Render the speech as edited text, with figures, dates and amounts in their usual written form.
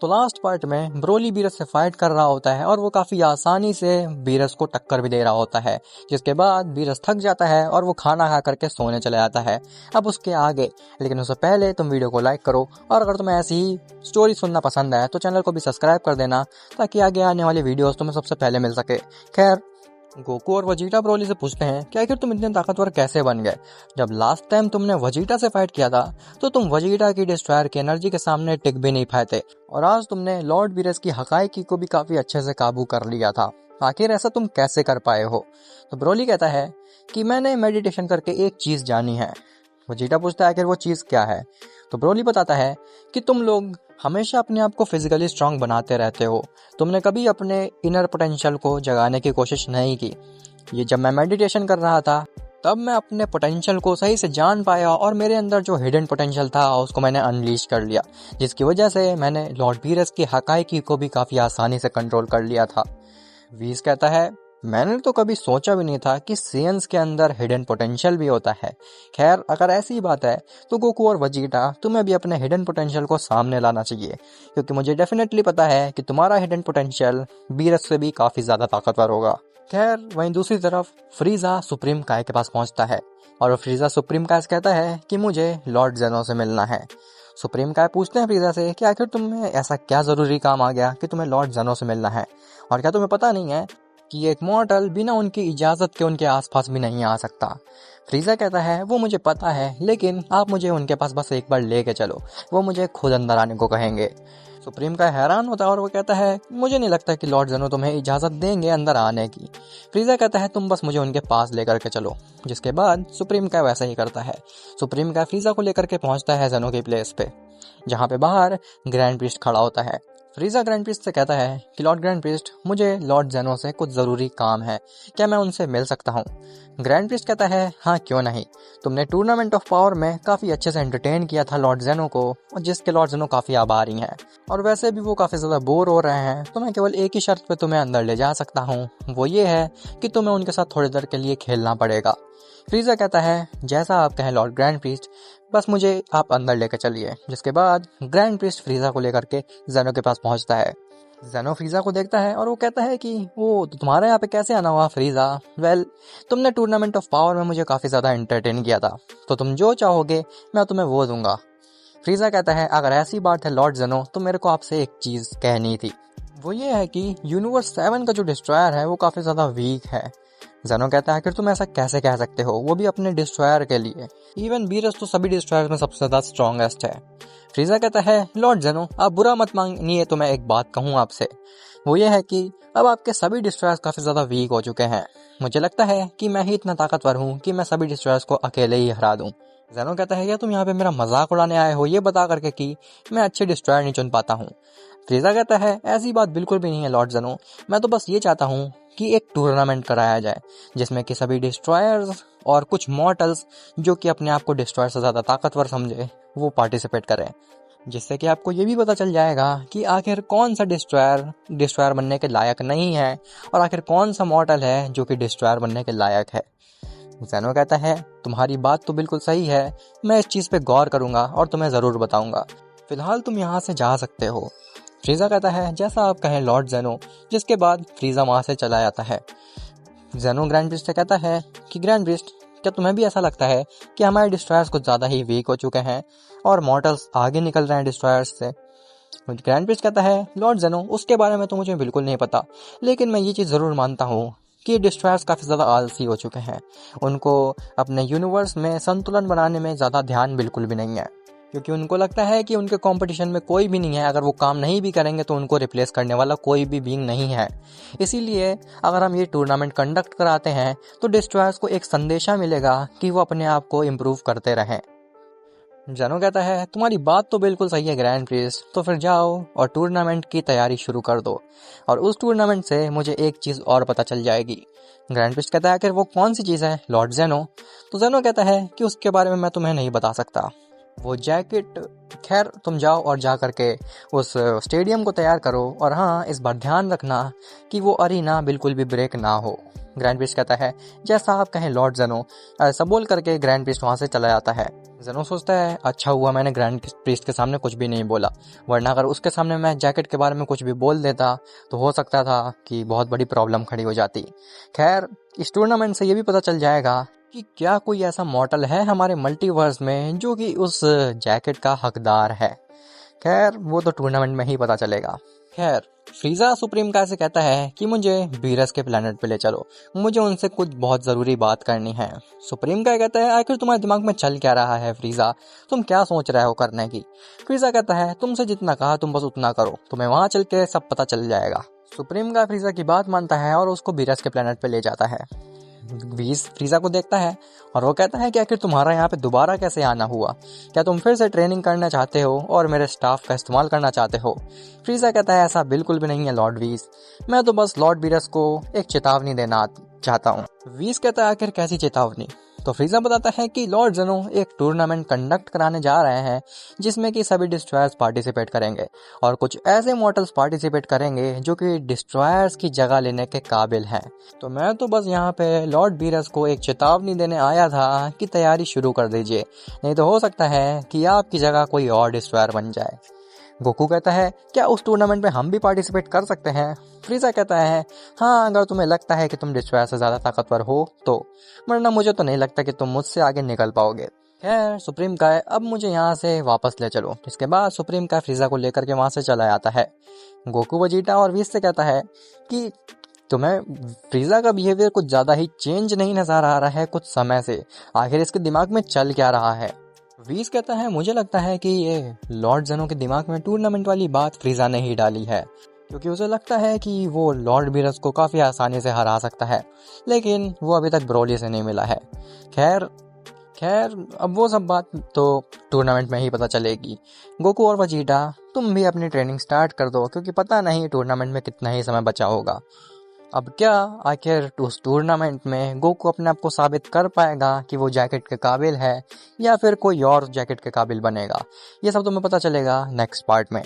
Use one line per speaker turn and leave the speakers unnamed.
तो last part में Broly Beerus से फाइट कर रहा होता है और वो काफ़ी आसानी से बीरस को टक्कर भी दे रहा होता है, जिसके बाद बीरस थक जाता है और वो खाना खा करके सोने चला जाता है। अब उसके आगे, लेकिन उससे पहले तुम वीडियो को लाइक करो और अगर तुम्हें ऐसी ही स्टोरी सुनना पसंद है तो चैनल को भी सब्सक्राइब कर देना, ताकि आगे आने वाली वीडियोस तुम्हें सबसे पहले मिल सके। खैर, गोकू और वजीटा ब्रोली से पूछते हैं कि आखिर तुम इतने ताकतवर कैसे बन गए। जब लास्ट टाइम तुमने वजीटा से फाइट किया था तो तुम वजीटा की डिस्ट्रॉयर की एनर्जी के सामने टिक भी नहीं पाए थे, और आज तुमने लॉर्ड बीरस की हकाइकी को भी काफी अच्छे से काबू कर लिया था। आखिर ऐसा तुम कैसे कर पाए हो? तो ब्रोली कहता है कि मैंने मेडिटेशन करके एक चीज जानी है। वजीटा पूछता है आखिर वो चीज क्या है। तो ब्रोली बताता है कि तुम लोग हमेशा अपने आप को फिजिकली स्ट्रांग बनाते रहते हो, तुमने कभी अपने इनर पोटेंशियल को जगाने की कोशिश नहीं की। ये जब मैं मेडिटेशन कर रहा था तब मैं अपने पोटेंशियल को सही से जान पाया और मेरे अंदर जो हिडन पोटेंशियल था उसको मैंने अनलीश कर लिया, जिसकी वजह से मैंने लॉर्ड बीरस की हकाइकी को भी काफी आसानी से कंट्रोल कर लिया था। वीस कहता है मैंने तो कभी सोचा भी नहीं था कि सेयंस के अंदर हिडन पोटेंशियल भी होता है। खैर, अगर ऐसी बात है तो गोकू और वजीटा तुम्हें भी अपने हिडन पोटेंशियल को सामने लाना चाहिए, क्योंकि मुझे डेफिनेटली पता है कि तुम्हारा हिडन पोटेंशियल बीरस से भी काफी ज्यादा ताकतवर होगा। खैर, वहीं दूसरी तरफ फ्रीजा सुप्रीम काय के पास पहुंचता है और फ्रीजा सुप्रीम काय कहता है कि मुझे लॉर्ड जेनो से मिलना है। सुप्रीम काय पूछते हैं फ्रीजा से कि आखिर तुम्हें ऐसा क्या जरूरी काम आ गया कि तुम्हें लॉर्ड जेनो से मिलना है, और क्या तुम्हें पता नहीं है कि एक मॉर्टल बिना उनकी इजाजत के उनके आसपास भी नहीं आ सकता। फ्रीजा कहता है वो मुझे पता है, लेकिन आप मुझे उनके पास बस एक बार लेके चलो, वो मुझे खुद अंदर आने को कहेंगे। सुप्रीम का हैरान होता है और वो कहता है मुझे नहीं लगता कि लॉर्ड जेनो तुम्हें इजाजत देंगे अंदर आने की। फ्रीजा कहता है तुम बस मुझे उनके पास लेकर के चलो, जिसके बाद सुप्रीम का वैसा ही करता है। सुप्रीम का फ्रीजा को लेकर के पहुंचता है जेनो की प्लेस पे, जहाँ पे बाहर ग्रैंड प्रीस्ट खड़ा होता है। फ्रीजा ग्रैंड प्रीस्ट से कहता है कि लॉर्ड ग्रैंड प्रीस्ट, मुझे लॉर्ड जेनो से कुछ जरूरी काम है, क्या मैं उनसे मिल सकता हूँ? ग्रैंड प्रीस्ट कहता है हाँ, क्यों नहीं। तुमने टूर्नामेंट ऑफ पावर में काफी अच्छे से एंटरटेन किया था लॉर्ड जेनो को, और जिसके लॉर्ड जेनो काफी आभारी हैं, और वैसे भी वो काफी ज्यादा बोर हो रहे हैं, तो मैं केवल एक ही शर्त पे तुम्हें अंदर ले जा सकता हूँ, वो ये है कि तुम्हें उनके साथ थोड़ी देर के लिए खेलना पड़ेगा। फ्रीजा कहता है जैसा आप कहें लॉर्ड ग्रैंड प्रीस्ट, बस मुझे आप अंदर लेकर चलिए। जिसके बाद ग्रैंड प्रीस्ट फ्रीजा को लेकर के जेनो के पास पहुंचता है। जेनो फ्रीजा को देखता है और वो कहता है कि वो तो तुम्हारे यहाँ पे कैसे आना हुआ फ्रीजा? वेल, तुमने टूर्नामेंट ऑफ पावर में मुझे काफी ज्यादा एंटरटेन किया था, तो तुम जो चाहोगे मैं तुम्हें वो दूंगा। फ्रीजा कहता है अगर ऐसी बात है लॉर्ड जेनो, तो मेरे को आपसे एक चीज कहनी थी, वो ये है कि यूनिवर्स 7 का जो डिस्ट्रॉयर है वो काफी ज्यादा वीक है। जेनो कहता है आखिर तुम ऐसा कैसे कह सकते हो, वो भी अपने डिस्ट्रॉयर के लिए? इवन बीरस तो सभी डिस्ट्रॉयर में सबसे ज्यादा स्ट्रॉन्गेस्ट है। फ्रीजा कहता है लॉर्ड जेनो, आप बुरा मत मानिए तो मैं एक बात कहूँ आपसे, वो ये है कि अब आपके सभी डिस्ट्रॉयर्स काफी ज्यादा वीक हो चुके हैं। मुझे लगता है कि मैं ही इतना ताकतवर हूँ कि मैं सभी डिस्ट्रॉयर्स को अकेले ही हरा दूं। जेनो कहता है क्या तुम यहाँ पे मेरा मजाक उड़ाने आए हो, ये बता करके कि मैं अच्छे डिस्ट्रॉयर नहीं चुन पाता हूँ? फ्रीजा कहता है ऐसी बात बिल्कुल भी नहीं है लॉर्ड जेनो, मैं तो बस ये चाहता हूँ कि एक टूर्नामेंट कराया जाए जिसमें कि सभी डिस्ट्रॉयर्स और कुछ मॉर्टल्स जो कि अपने आप को डिस्ट्रॉयर से ज्यादा ताकतवर समझे वो पार्टिसिपेट करें, जिससे कि आपको ये भी पता चल जाएगा कि आखिर कौन सा डिस्ट्रॉयर बनने के लायक नहीं है और आखिर कौन सा मॉर्टल है जो कि डिस्ट्रॉयर बनने के लायक है। जेनो कहता है तुम्हारी बात तो बिल्कुल सही है, मैं इस चीज पे गौर करूंगा और तुम्हें जरूर बताऊंगा, फिलहाल तुम यहाँ से जा सकते हो। फ्रीजा कहता है जैसा आप कहें लॉर्ड जेनो, जिसके बाद फ्रीजा वहां से चला जाता है। जेनो ग्रैंड प्रीस्ट से कहता है कि ग्रैंड प्रीस्ट, क्या तुम्हें भी ऐसा लगता है कि हमारे डिस्ट्रॉयर्स कुछ ज्यादा ही वीक हो चुके हैं और मॉर्टल्स आगे निकल रहे हैं डिस्ट्रॉयर्स से? ग्रैंड प्रीस्ट कहता है लॉर्ड जेनो, उसके बारे में तो मुझे बिल्कुल नहीं पता, लेकिन मैं ये चीज जरूर मानता हूँ कि डिस्ट्रॉयर्स काफी ज्यादा आलसी हो चुके हैं, उनको अपने यूनिवर्स में संतुलन बनाने में ज्यादा ध्यान बिल्कुल भी नहीं है, क्योंकि उनको लगता है कि उनके कंपटीशन में कोई भी नहीं है, अगर वो काम नहीं भी करेंगे तो उनको रिप्लेस करने वाला कोई भी बीइंग नहीं है। इसीलिए अगर हम ये टूर्नामेंट कंडक्ट कराते हैं तो डिस्ट्रॉयर्स को एक संदेशा मिलेगा कि वो अपने आप को इम्प्रूव करते रहें। जेनो कहता है तुम्हारी बात तो बिल्कुल सही है ग्रैंड प्रीस्ट, तो फिर जाओ और टूर्नामेंट की तैयारी शुरू कर दो, और उस टूर्नामेंट से मुझे एक चीज और पता चल जाएगी। ग्रैंड प्रीस्ट कहता है आखिर वो कौन सी चीज है लॉर्ड जेनो? तो जेनो कहता है कि उसके बारे में मैं तुम्हें नहीं बता सकता, वो जैकेट। खैर तुम जाओ और जा करके उस स्टेडियम को तैयार करो, और हाँ इस बार ध्यान रखना कि वो अरीना बिल्कुल भी ब्रेक ना हो। ग्रैंड प्रिस्ट कहता है जैसा आप कहें लॉर्ड ज़ेनो। ऐसा बोल करके ग्रैंड प्रिस्ट वहाँ से चला जाता है। ज़ेनो सोचता है अच्छा हुआ मैंने ग्रैंड प्रिस्ट के सामने कुछ भी नहीं बोला, वरना अगर उसके सामने मैं जैकेट के बारे में कुछ भी बोल देता तो हो सकता था कि बहुत बड़ी प्रॉब्लम खड़ी हो जाती। खैर इस टूर्नामेंट से ये भी पता चल जाएगा कि क्या कोई ऐसा मॉडल है हमारे मल्टीवर्स में जो कि उस जैकेट का हकदार है। खैर वो तो टूर्नामेंट में ही पता चलेगा। खैर फ्रीजा सुप्रीम का ऐसे कहता है कि मुझे बीरस के प्लेनेट पे ले चलो, मुझे उनसे कुछ बहुत ज़रूरी बात करनी है। सुप्रीम का कहता है आखिर तुम्हारे दिमाग में चल क्या रहा है फ्रीजा, तुम क्या सोच रहे हो करने की। फ्रीजा कहता है तुमसे जितना कहा तुम बस उतना करो, तुम्हें वहाँ चल के सब पता चल जाएगा। सुप्रीम का फ्रीजा की बात मानता है और उसको बीरस के प्लेनेट पे ले जाता है। बीस फ्रीजा को देखता है और वो कहता है कि आखिर तुम्हारा यहाँ पे दोबारा कैसे आना हुआ, क्या तुम फिर से ट्रेनिंग करना चाहते हो और मेरे स्टाफ का इस्तेमाल करना चाहते हो। फ्रीजा कहता है ऐसा बिल्कुल भी नहीं है लॉर्ड वीस, मैं तो बस लॉर्ड बीरस को एक चेतावनी देना चाहता हूँ। वीस कहता है आखिर कैसी चेतावनी। तो फ्रीजा बताता है कि लॉर्ड ज़ेनो एक टूर्नामेंट कंडक्ट कराने जा रहे हैं जिसमें कि सभी डिस्ट्रॉयर्स पार्टिसिपेट करेंगे और कुछ ऐसे मॉडल्स पार्टिसिपेट करेंगे जो कि डिस्ट्रॉयर्स की जगह लेने के काबिल हैं। तो मैं तो बस यहाँ पे लॉर्ड बीरस को एक चेतावनी देने आया था कि तैयारी शुरू कर दीजिए, नहीं तो हो सकता है कि आपकी जगह कोई और डिस्ट्रॉयर बन जाए। गोकू कहता है क्या उस टूर्नामेंट में हम भी पार्टिसिपेट कर सकते हैं। फ्रीजा कहता है हाँ अगर तुम्हें लगता है कि तुम डिस्ट्रॉयर से ज़्यादा ताकतवर हो तो, वरना मुझे तो नहीं लगता कि तुम मुझसे आगे निकल पाओगे। खैर सुप्रीम का अब मुझे यहाँ से वापस ले चलो। इसके बाद सुप्रीम का फ्रीजा को लेकर के वहाँ से चला जाता है। गोकू वजीटा और वीस से कहता है कि तुम्हें फ्रीजा का बिहेवियर कुछ ज़्यादा ही चेंज नहीं नज़र आ रहा है कुछ समय से, आखिर इसके दिमाग में चल क्या रहा है। वीस कहता है मुझे लगता है कि ये लॉर्ड ज़ेनो के दिमाग में टूर्नामेंट वाली बात फ्रीजा ने ही डाली है, क्योंकि उसे लगता है कि वो लॉर्ड बीरस को काफ़ी आसानी से हरा सकता है, लेकिन वो अभी तक ब्रोली से नहीं मिला है। खैर अब वो सब बात तो टूर्नामेंट में ही पता चलेगी। गोकू और वजीटा तुम भी अपनी ट्रेनिंग स्टार्ट कर दो, क्योंकि पता नहीं टूर्नामेंट में कितना ही समय बचा होगा। अब क्या आखिर उस टूर्नामेंट में गोकू अपने आप को साबित कर पाएगा कि वो जैकेट के काबिल है या फिर कोई और जैकेट के काबिल बनेगा, ये सब तुम्हें पता चलेगा नेक्स्ट पार्ट में।